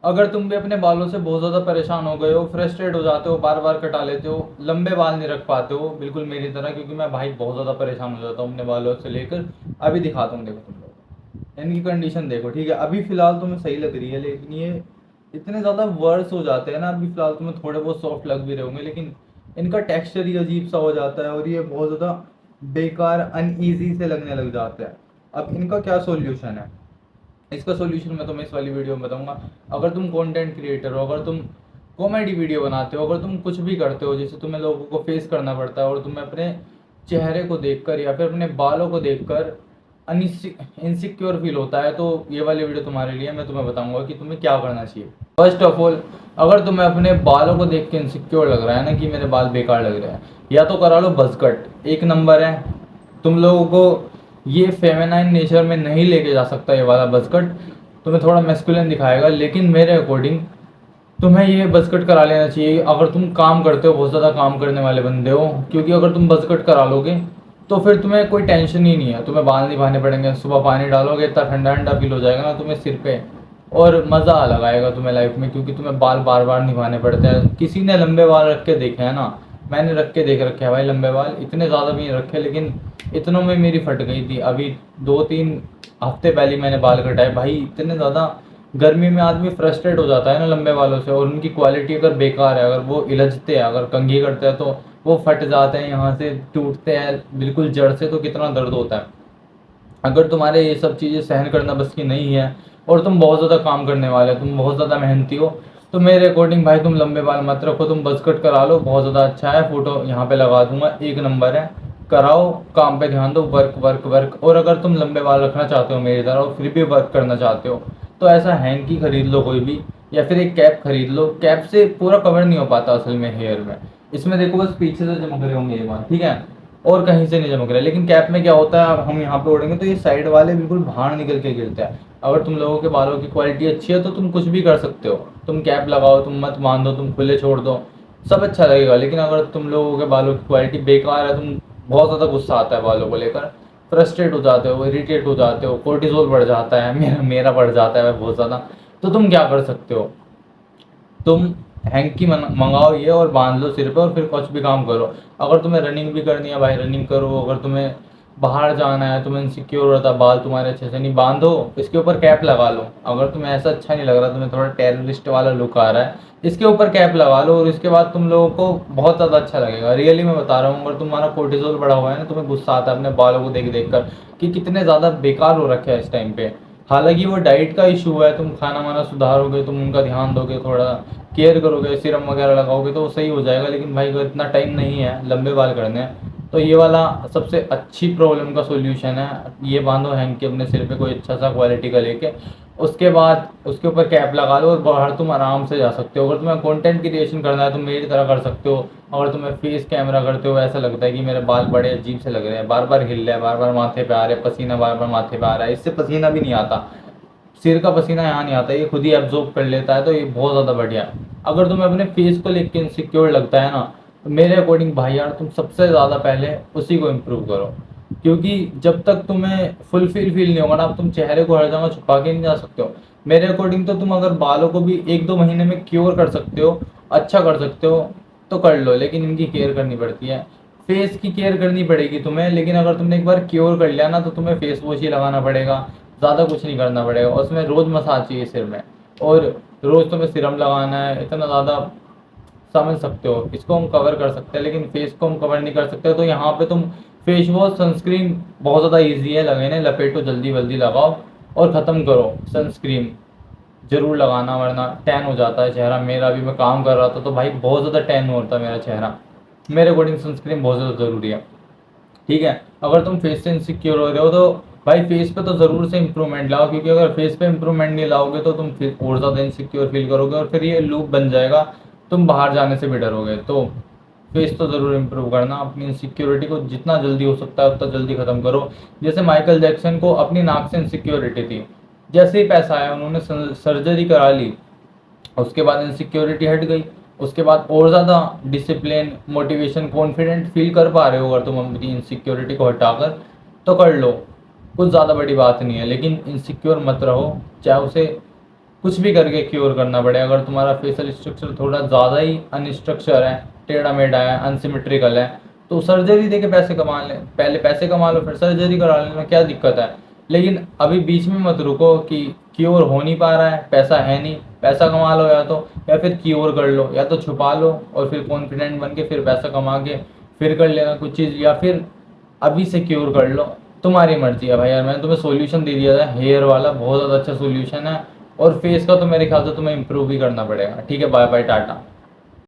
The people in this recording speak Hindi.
अगर तुम भी अपने बालों से बहुत ज़्यादा परेशान हो गए हो, फ्रस्ट्रेट हो जाते हो, बार बार कटा लेते हो, लंबे बाल नहीं रख पाते हो बिल्कुल मेरी तरह, क्योंकि मैं भाई बहुत ज़्यादा परेशान हो जाता हूँ अपने बालों से लेकर। अभी दिखाता हूँ, देखो तुम लोग इनकी कंडीशन देखो, ठीक है। अभी फ़िलहाल तुम्हें सही लग रही है, लेकिन ये इतने ज़्यादा वर्स हो जाते हैं ना, अभी फ़िलहाल तुम्हें थोड़े बहुत सॉफ्ट लग भी रहे होंगे, लेकिन इनका टेक्सचर ही अजीब सा हो जाता है और ये बहुत ज़्यादा बेकार अनईजी से लगने लग जाता है। अब इनका क्या सॉल्यूशन है? इसका सॉल्यूशन मैं तुम्हें इस वाली वीडियो में बताऊंगा। अगर तुम कंटेंट क्रिएटर हो, अगर तुम कॉमेडी वीडियो बनाते हो, अगर तुम कुछ भी करते हो जिससे तुम्हें लोगों को फेस करना पड़ता है और तुम्हें अपने चेहरे को देखकर या फिर अपने बालों को देखकर इनसिक्योर फील होता है, तो ये वाली वीडियो तुम्हारे लिए। मैं तुम्हें बताऊंगा कि तुम्हें क्या करना चाहिए। फर्स्ट ऑफ ऑल, अगर तुम्हें अपने बालों को देख के इनसिक्योर लग रहा है ना कि मेरे बाल बेकार लग रहे हैं, या तो करा लो बज़ कट, एक नंबर है। तुम लोगों को ये फेमिनाइन नेचर में नहीं लेके जा सकता ये वाला बज़ कट, तुम्हें थोड़ा मैस्कुलिन दिखाएगा, लेकिन मेरे अकॉर्डिंग तुम्हें ये बज़ कट करा लेना चाहिए अगर तुम काम करते हो, बहुत ज़्यादा काम करने वाले बंदे हो। क्योंकि अगर तुम बज़ कट करा लोगे तो फिर तुम्हें कोई टेंशन ही नहीं है, तुम्हें बाल नहीं बहाने पड़ेंगे, सुबह पानी डालोगे इतना ठंडा ठंडा फील हो जाएगा ना तुम्हें सिर पे, और मज़ा अलग आएगा तुम्हें लाइफ में, क्योंकि तुम्हें बाल बार बार निभाने पड़ते हैं। किसी ने लंबे बाल रख के देखे हैं ना, मैंने रख के देख रखे हैं भाई लंबे बाल, इतने ज़्यादा भी नहीं रखे, लेकिन इतनों में मेरी फट गई थी। अभी 2-3 हफ्ते पहले मैंने बाल कटाए भाई, इतने ज़्यादा गर्मी में आदमी फ्रस्ट्रेट हो जाता है ना लंबे बालों से, और उनकी क्वालिटी अगर बेकार है, अगर वो इलझते हैं, अगर कंघी करते हैं तो वो फट जाते हैं, यहाँ से टूटते हैं बिल्कुल जड़ से, तो कितना दर्द होता है। अगर तुम्हारे ये सब चीज़ें सहन करना बस की नहीं है और तुम बहुत ज़्यादा काम करने वाले हो, तुम बहुत ज़्यादा मेहनती हो, तो मेरे अकॉर्डिंग भाई तुम लंबे बाल मत रखो, तुम बज़ कट करा लो, बहुत ज़्यादा अच्छा है। फोटो यहाँ पे लगा दूंगा, एक नंबर है। कराओ, काम पे ध्यान दो, वर्क वर्क वर्क। और अगर तुम लंबे बाल रखना चाहते हो मेरी तरह और फिर भी वर्क करना चाहते हो, तो ऐसा हैंकी खरीद लो कोई भी, या फिर एक कैप खरीद लो। कैप से पूरा कवर नहीं हो पाता असल में हेयर में, इसमें देखो बस पीछे से चमक रहे होंगे ये बाल, ठीक है, और कहीं से नहीं चमक रहा। लेकिन कैप में क्या होता है, अब हम यहाँ पे ओढ़ेंगे तो ये साइड वाले बिल्कुल बाहर निकल के गिरते हैं। अगर तुम लोगों के बालों की क्वालिटी अच्छी है तो तुम कुछ भी कर सकते हो, तुम कैप लगाओ, तुम मत बांधो, तुम खुले छोड़ दो, सब अच्छा लगेगा। लेकिन अगर तुम लोगों के बालों की क्वालिटी बेकार है, तुम बहुत ज़्यादा गुस्सा आता है बालों को लेकर, फ्रस्ट्रेट हो जाते हो, इरिटेट हो जाते हो, कोर्टिसोल बढ़ जाता है, मेरा बढ़ जाता है बहुत ज़्यादा, तो तुम क्या कर सकते हो? तुम हैंकी मंगाओ ये और बांध लो सिर पे और फिर कुछ भी काम करो। अगर तुम्हें रनिंग भी करनी है भाई रनिंग करो, अगर तुम्हें बाहर जाना है, तुम्हें इनसिक्योर होता है बाल तुम्हारे अच्छे से नहीं, बांधो, इसके ऊपर कैप लगा लो। अगर तुम्हें ऐसा अच्छा नहीं लग रहा, तुम्हें थोड़ा टेररिस्ट वाला लुक आ रहा है, इसके ऊपर कैप लगा लो और इसके बाद तुम लोगों को बहुत ज़्यादा अच्छा लगेगा। रियली मैं बता रहा हूँ, अगर तुम्हारा कोर्टिसोल बढ़ा हुआ है ना, तुम्हें गुस्सा आता है अपने बालों को देख देख कर कि कितने ज़्यादा बेकार हो रखे हैं इस टाइम पे। हालांकि वो डाइट का इशू है, तुम खाना वाना सुधारोगे, तुम उनका ध्यान दोगे, थोड़ा केयर करोगे, सीरम वगैरह लगाओगे तो वो सही हो जाएगा। लेकिन भाई अगर इतना टाइम नहीं है लंबे बाल करने हैं, तो ये वाला सबसे अच्छी प्रॉब्लम का सॉल्यूशन है। ये बांधो हैंग के अपने सिर पे कोई अच्छा सा क्वालिटी का लेके, उसके बाद उसके ऊपर कैप लगा लो और बाहर तुम आराम से जा सकते हो। अगर तुम्हें कंटेंट क्रिएशन करना है तुम मेरी तरह कर सकते हो। अगर तुम्हें फेस कैमरा करते हो ऐसा लगता है कि मेरे बाल बड़े अजीब से लग रहे हैं, बार बार हिल रहे हैं, बार बार माथे पे आ रहे हैं, पसीना बार बार माथे पे आ रहा है, इससे पसीना भी नहीं आता, सिर का पसीना यहाँ नहीं आता, ये खुद ही एब्जॉर्ब कर लेता है, तो ये बहुत ज़्यादा बढ़िया है। अगर तुम्हें अपने फेस को लेकर इनसिक्योर लगता है ना, तो मेरे अकॉर्डिंग भाई यार तुम सबसे ज़्यादा पहले उसी को इम्प्रूव करो। क्योंकि जब तक तुम्हें फुलफिल फील नहीं होगा ना, अब तुम चेहरे को हर जगह छुपा के नहीं जा सकते हो। मेरे अकॉर्डिंग तो तुम अगर बालों को भी 1-2 महीने में क्योर कर सकते हो, अच्छा कर सकते हो, तो कर लो, लेकिन इनकी केयर करनी पड़ती है। फेस की केयर करनी पड़ेगी तुम्हें, लेकिन अगर तुमने एक बार क्योर कर लिया ना, तो तुम्हें फेस वॉश ही लगाना पड़ेगा, ज़्यादा कुछ नहीं करना पड़ेगा। और उसमें रोज़ मसाज चाहिए सिर में, और रोज़ तुम्हें सीरम लगाना है, इतना ज़्यादा समझ सकते हो। इसको हम कवर कर सकते हैं, लेकिन फेस को हम कवर नहीं कर सकते। तो यहाँ पे तुम फेस वॉश, सनस्क्रीन बहुत ज़्यादा ईजी है लगाने, लपेटो, जल्दी जल्दी लगाओ और ख़त्म करो। सनस्क्रीन ज़रूर लगाना, वरना टैन हो जाता है चेहरा। मेरा भी, मैं काम कर रहा था तो भाई बहुत ज़्यादा टैन होता है मेरा चेहरा। मेरे अकॉर्डिंग सनस्क्रीन बहुत ज़्यादा ज़रूरी है, ठीक है। अगर तुम फेस से इनसिक्योर हो रहे हो तो भाई फेस पे तो ज़रूर से इंप्रूवमेंट लाओ, क्योंकि अगर फेस पे इंप्रूवमेंट नहीं लाओगे तो तुम फिर और ज़्यादा इनसिक्योर फील करोगे और फिर ये लूप बन जाएगा, तुम बाहर जाने से भी डरोगे। तो फेस तो ज़रूर इंप्रूव करना, अपनी इनसिक्योरिटी को जितना जल्दी हो सकता है उतना जल्दी ख़त्म करो। जैसे माइकल जैक्सन को अपनी नाक से इनसिक्योरिटी थी, जैसे ही पैसा आया उन्होंने सर्जरी करा ली, उसके बाद इनसिक्योरिटी हट गई। उसके बाद और ज़्यादा डिसिप्लिन, मोटिवेशन, कॉन्फिडेंट फील कर पा रहे हो अगर तुम अपनी इनसिक्योरिटी को हटाकर, तो कर लो, कुछ ज़्यादा बड़ी बात नहीं है। लेकिन इनसिक्योर मत रहो, चाहे उसे कुछ भी करके क्योर करना पड़ेगा। अगर तुम्हारा फेशियल स्ट्रक्चर थोड़ा ज़्यादा ही अनस्ट्रक्चर है, टेढ़ा मेढ़ा है, अनसिमेट्रिकल है, तो सर्जरी दे के पैसे कमा लें। पहले पैसे कमा लो फिर सर्जरी करा लेना, क्या दिक्कत है। लेकिन अभी बीच में मत रुको कि क्योर हो नहीं पा रहा है, पैसा है नहीं, पैसा कमा लो या तो, या फिर क्योर कर लो, या तो छुपा लो और फिर कॉन्फिडेंट बन के फिर पैसा कमा के फिर कर लेना कुछ चीज़, या फिर अभी से क्योर कर लो। तुम्हारी मर्जी है भाई। यार मैंने तुम्हें सॉल्यूशन दे दिया था हेयर वाला, बहुत ज़्यादा अच्छा सॉल्यूशन है। और फेस का तो मेरे ख्याल से तुम्हें इम्प्रूव भी करना पड़ेगा। ठीक है, बाय बाय, टाटा।